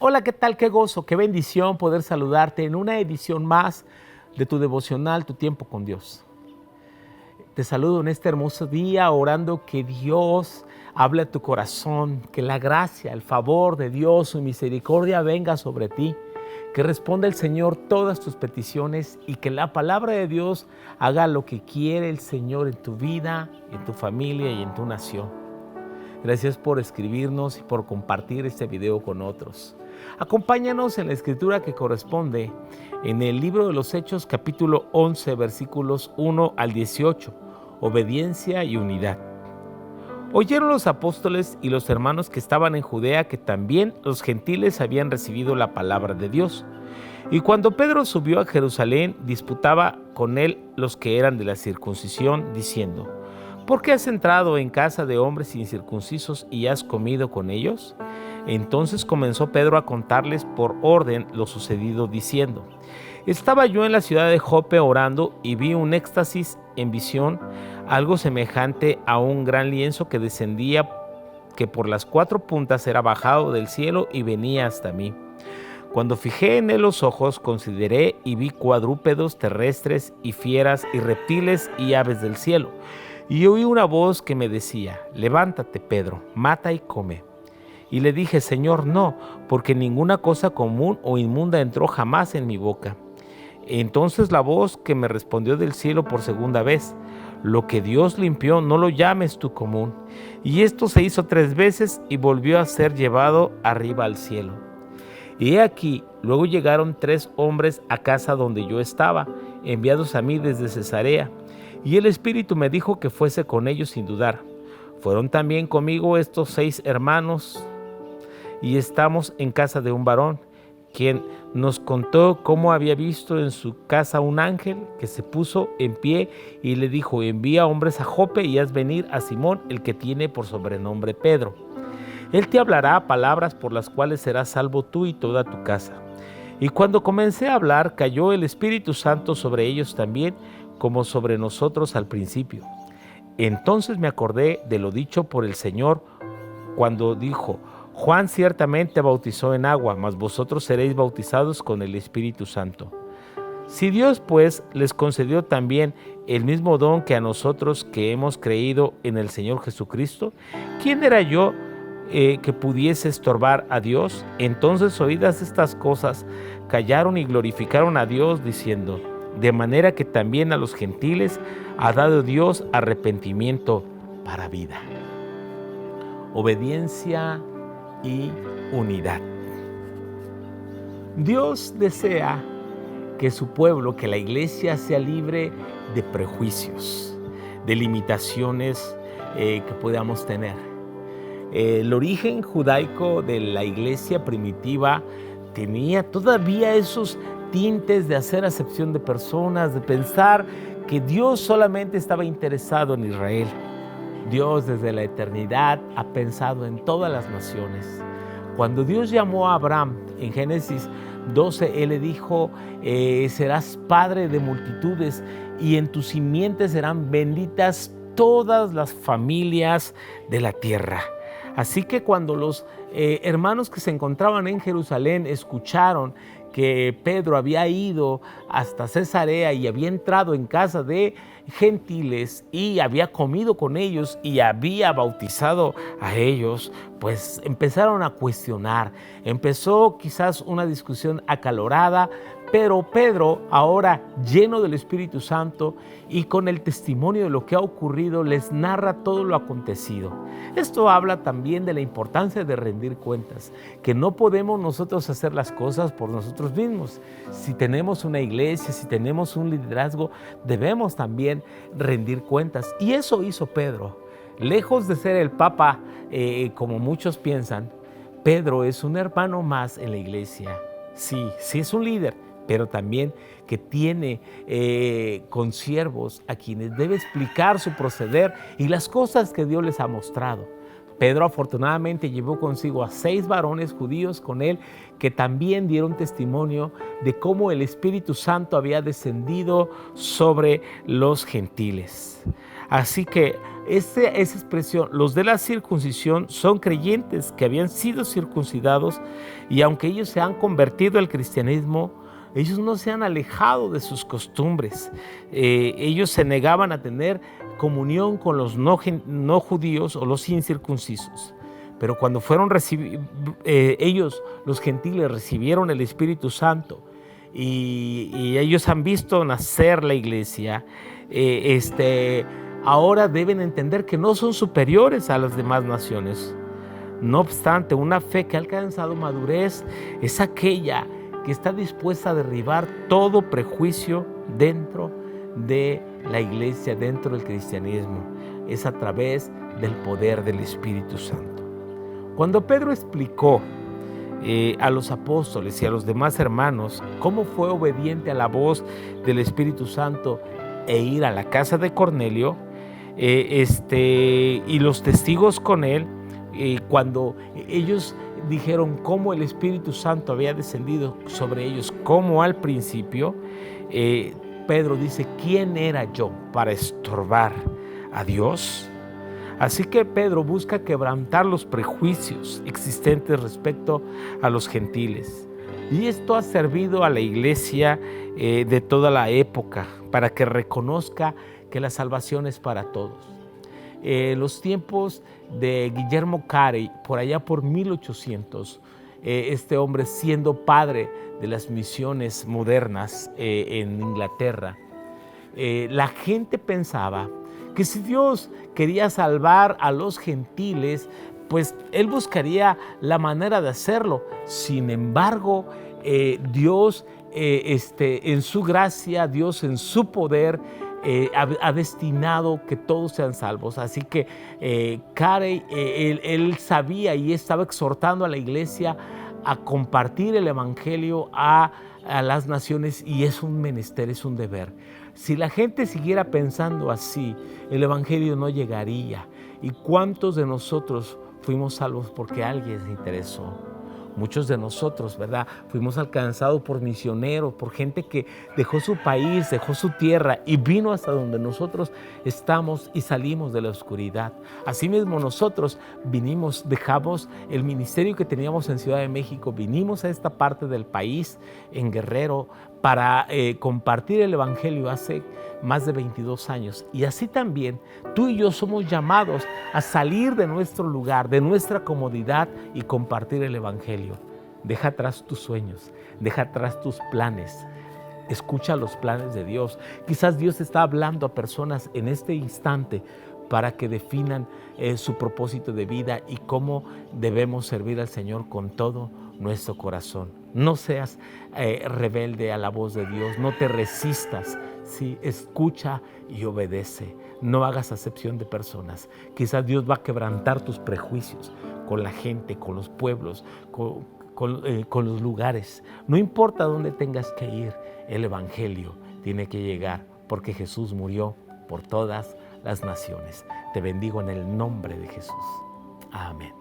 Hola, ¿qué tal? Qué gozo, qué bendición poder saludarte en una edición más de tu devocional, Tu Tiempo con Dios. Te saludo en este hermoso día orando que Dios hable a tu corazón, que la gracia, el favor de Dios, su misericordia venga sobre ti, que responda el Señor todas tus peticiones y que la palabra de Dios haga lo que quiere el Señor en tu vida, en tu familia y en tu nación. Gracias por escribirnos y por compartir este video con otros. Acompáñanos en la escritura que corresponde en el libro de los Hechos, capítulo 11, versículos 1 al 18, obediencia y unidad. Oyeron los apóstoles y los hermanos que estaban en Judea que también los gentiles habían recibido la palabra de Dios. Y cuando Pedro subió a Jerusalén, disputaba con él los que eran de la circuncisión, diciendo: ¿por qué has entrado en casa de hombres incircuncisos y has comido con ellos? Entonces comenzó Pedro a contarles por orden lo sucedido, diciendo: estaba yo en la ciudad de Jope orando y vi un éxtasis en visión, algo semejante a un gran lienzo que descendía, que por las cuatro puntas era bajado del cielo y venía hasta mí. Cuando fijé en él los ojos, consideré y vi cuadrúpedos terrestres y fieras y reptiles y aves del cielo. Y oí una voz que me decía: levántate, Pedro, mata y come. Y le dije: Señor, no, porque ninguna cosa común o inmunda entró jamás en mi boca. Entonces la voz que me respondió del cielo por segunda vez: lo que Dios limpió, no lo llames tú común. Y esto se hizo 3 veces y volvió a ser llevado arriba al cielo. Y he aquí, luego llegaron 3 hombres a casa donde yo estaba, enviados a mí desde Cesarea. Y el Espíritu me dijo que fuese con ellos sin dudar. Fueron también conmigo estos 6 hermanos, y estamos en casa de un varón, quien nos contó cómo había visto en su casa un ángel que se puso en pie y le dijo: envía hombres a Jope y haz venir a Simón, el que tiene por sobrenombre Pedro. Él te hablará palabras por las cuales serás salvo tú y toda tu casa. Y cuando comencé a hablar, cayó el Espíritu Santo sobre ellos también, como sobre nosotros al principio. Entonces me acordé de lo dicho por el Señor cuando dijo: Juan ciertamente bautizó en agua, mas vosotros seréis bautizados con el Espíritu Santo. Si Dios pues les concedió también el mismo don que a nosotros que hemos creído en el Señor Jesucristo, ¿quién era yo que pudiese estorbar a Dios? Entonces, oídas estas cosas, callaron y glorificaron a Dios, diciendo: de manera que también a los gentiles ha dado Dios arrepentimiento para vida. Obediencia y unidad. Dios desea que su pueblo, que la iglesia, sea libre de prejuicios, de limitaciones que podamos tener. El origen judaico de la iglesia primitiva tenía todavía esos tintes de hacer acepción de personas, de pensar que Dios solamente estaba interesado en Israel. Dios desde la eternidad ha pensado en todas las naciones. Cuando Dios llamó a Abraham en Génesis 12, Él le dijo: serás padre de multitudes y en tu simiente serán benditas todas las familias de la tierra. Así que cuando los hermanos que se encontraban en Jerusalén escucharon que Pedro había ido hasta Cesarea y había entrado en casa de gentiles y había comido con ellos y había bautizado a ellos, pues empezaron a cuestionar. Empezó quizás una discusión acalorada, pero Pedro, ahora lleno del Espíritu Santo y con el testimonio de lo que ha ocurrido, les narra todo lo acontecido. Esto habla también de la importancia de rendir cuentas, que no podemos nosotros hacer las cosas por nosotros mismos. Si tenemos una iglesia, si tenemos un liderazgo, debemos también rendir cuentas. Y eso hizo Pedro. Lejos de ser el Papa, como muchos piensan, Pedro es un hermano más en la iglesia. Sí es un líder, pero también que tiene consiervos a quienes debe explicar su proceder y las cosas que Dios les ha mostrado. Pedro afortunadamente llevó consigo a 6 varones judíos con él que también dieron testimonio de cómo el Espíritu Santo había descendido sobre los gentiles. Así que esa expresión, los de la circuncisión, son creyentes que habían sido circuncidados y aunque ellos se han convertido al cristianismo, ellos no se han alejado de sus costumbres. Ellos se negaban a tener comunión con los no judíos o los incircuncisos. Pero cuando fueron ellos, los gentiles, recibieron el Espíritu Santo y ellos han visto nacer la iglesia, ahora deben entender que no son superiores a las demás naciones. No obstante, una fe que ha alcanzado madurez es aquella que está dispuesta a derribar todo prejuicio dentro de la iglesia, dentro del cristianismo. Es a través del poder del Espíritu Santo. Cuando Pedro explicó a los apóstoles y a los demás hermanos cómo fue obediente a la voz del Espíritu Santo e ir a la casa de Cornelio, y los testigos con él, cuando ellos dijeron cómo el Espíritu Santo había descendido sobre ellos como al principio, Pedro dice: ¿quién era yo para estorbar a Dios? Así que Pedro busca quebrantar los prejuicios existentes respecto a los gentiles. Y esto ha servido a la iglesia de toda la época para que reconozca que la salvación es para todos. Los tiempos de Guillermo Carey, por allá por 1800, este hombre, siendo padre de las misiones modernas en Inglaterra, la gente pensaba que si Dios quería salvar a los gentiles, pues Él buscaría la manera de hacerlo. Sin embargo, Dios en su gracia, Dios en su poder, ha destinado que todos sean salvos. Así que Carey, él sabía y estaba exhortando a la iglesia a compartir el evangelio a las naciones, y es un menester, es un deber. Si la gente siguiera pensando así, el evangelio no llegaría. ¿Y cuántos de nosotros fuimos salvos porque alguien se interesó? Muchos de nosotros, ¿verdad?, fuimos alcanzados por misioneros, por gente que dejó su país, dejó su tierra y vino hasta donde nosotros estamos y salimos de la oscuridad. Asimismo, nosotros dejamos el ministerio que teníamos en Ciudad de México, vinimos a esta parte del país, en Guerrero, para compartir el evangelio hace más de 22 años. Y así también tú y yo somos llamados a salir de nuestro lugar, de nuestra comodidad, y compartir el evangelio. Deja atrás tus sueños, deja atrás tus planes. Escucha los planes de Dios. Quizás Dios está hablando a personas en este instante para que definan su propósito de vida y cómo debemos servir al Señor con todo nuestro corazón. No seas rebelde a la voz de Dios, no te resistas, ¿sí? Escucha y obedece. No hagas acepción de personas. Quizás Dios va a quebrantar tus prejuicios con la gente, con los pueblos, con los lugares. No importa dónde tengas que ir, el evangelio tiene que llegar, porque Jesús murió por todas las naciones. Te bendigo en el nombre de Jesús. Amén.